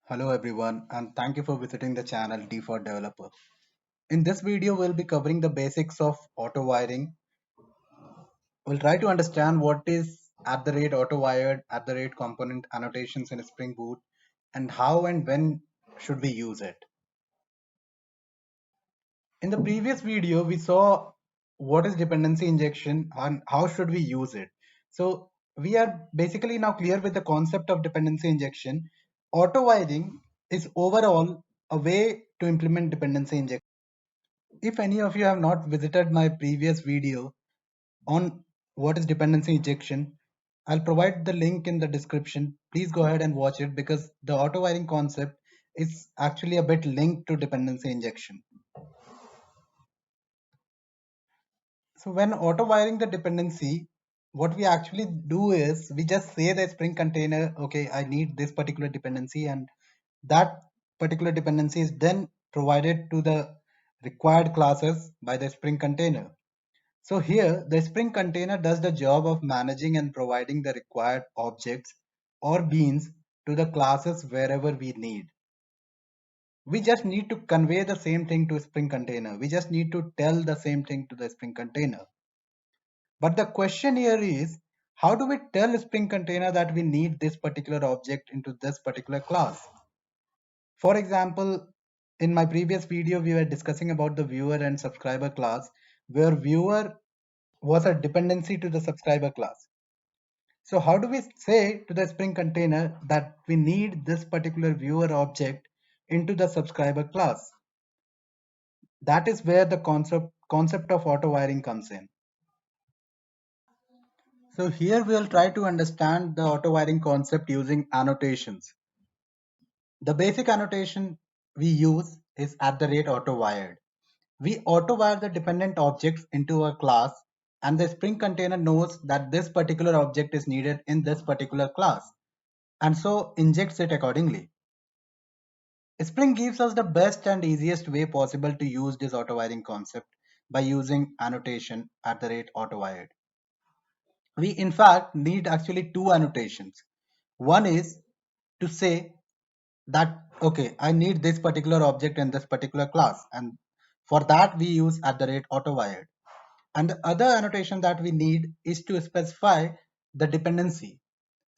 Hello everyone and thank you for visiting the channel D for Developer. In this video we'll be covering the basics of auto wiring. We'll try to understand what is auto wired, component annotations in Spring Boot and how and when should we use it. In the previous video we saw what is dependency injection and how should we use it. So we are basically now clear with the concept of dependency injection. Auto wiring is overall a way to implement dependency injection. If any of you have not visited my previous video on what is dependency injection, I'll provide the link in the description. Please go ahead and watch it because the auto wiring concept is actually a bit linked to dependency injection. So when auto wiring the dependency, what we actually do is we just say the Spring container, okay, I need this particular dependency, and that particular dependency is then provided to the required classes by the Spring container. So here the Spring container does the job of managing and providing the required objects or beans to the classes wherever we need. We just need to convey the same thing to Spring container. We just need to tell the same thing to the Spring container. But the question here is, how do we tell Spring container that we need this particular object into this particular class? For example, in my previous video, we were discussing about the viewer and subscriber class, where viewer was a dependency to the subscriber class. So how do we say to the Spring container that we need this particular viewer object into the subscriber class? That is where the concept of auto wiring comes in. So here we'll try to understand the auto wiring concept using annotations. The basic annotation we use is @auto wired. We auto wire the dependent objects into a class and the Spring container knows that this particular object is needed in this particular class and so injects it accordingly. Spring gives us the best and easiest way possible to use this auto wiring concept by using annotation @auto wired. We in fact need actually two annotations. One is to say that, okay, I need this particular object in this particular class, and for that we use @auto wired. And the other annotation that we need is to specify the dependency.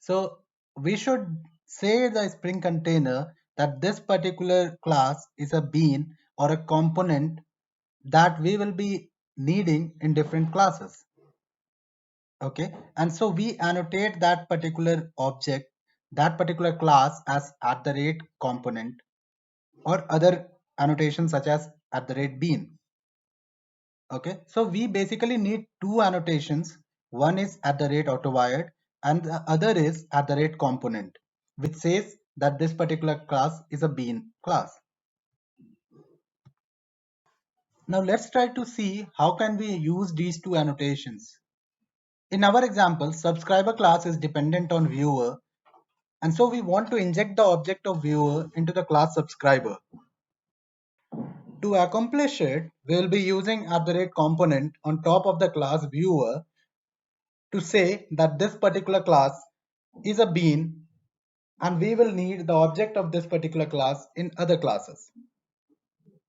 So we should say the Spring container that this particular class is a bean or a component that we will be needing in different classes. Okay, and so we annotate that particular object, that particular class as @component or other annotations such as @bean. Okay, so we basically need two annotations. One is @auto wired and the other is @component, which says that this particular class is a bean class. Now let's try to see how can we use these two annotations. In our example, subscriber class is dependent on viewer, and so we want to inject the object of viewer into the class subscriber. To accomplish it, we will be using @component on top of the class viewer to say that this particular class is a bean and we will need the object of this particular class in other classes.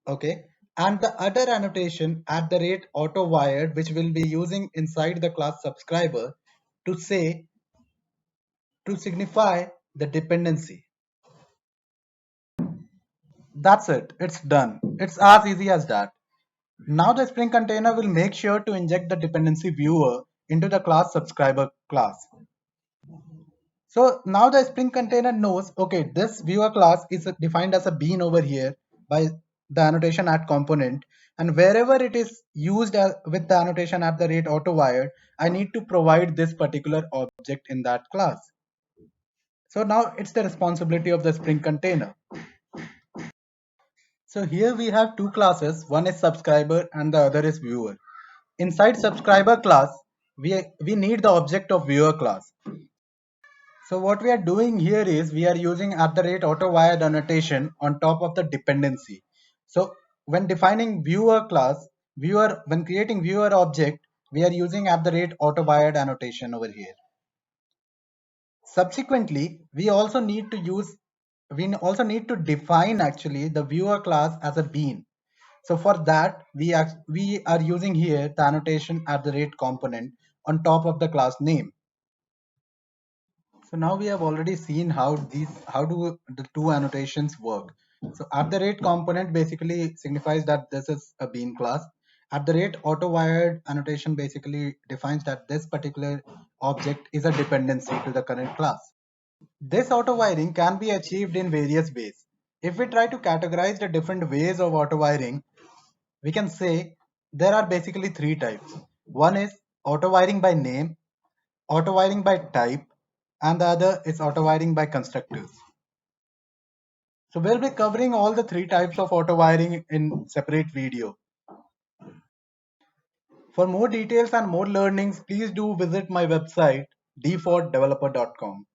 Okay, and the other annotation @auto wired, which we'll be using inside the class subscriber to say, to signify the dependency. That's it, it's done. It's as easy as that. Now the Spring container will make sure to inject the dependency viewer into the class subscriber class. So now the Spring container knows, okay, this viewer class is defined as a bean over here by the annotation @component, and wherever it is used with the annotation @auto wired, I need to provide this particular object in that class. So now it's the responsibility of the Spring container. So here we have two classes, one is subscriber and the other is viewer. Inside subscriber class, we need the object of viewer class. So what we are doing here is we are using @auto wired annotation on top of the dependency. So when defining viewer class, when creating viewer object, we are using @auto wired annotation over here. Subsequently, we also need to use we also need to define actually the viewer class as a bean. So for that, we are using here the annotation at the rate component on top of the class name. So now we have already seen how do the two annotations work. So at the rate component basically signifies that this is a bean class. At the rate auto wired annotation basically defines that this particular object is a dependency to the current class. This auto wiring can be achieved in various ways. If we try to categorize the different ways of auto wiring, we can say there are basically three types. One is auto wiring by name, auto wiring by type, and the other is auto wiring by constructors. So we'll be covering all the three types of auto wiring in separate video. For more details and more learnings, please do visit my website d4developer.com.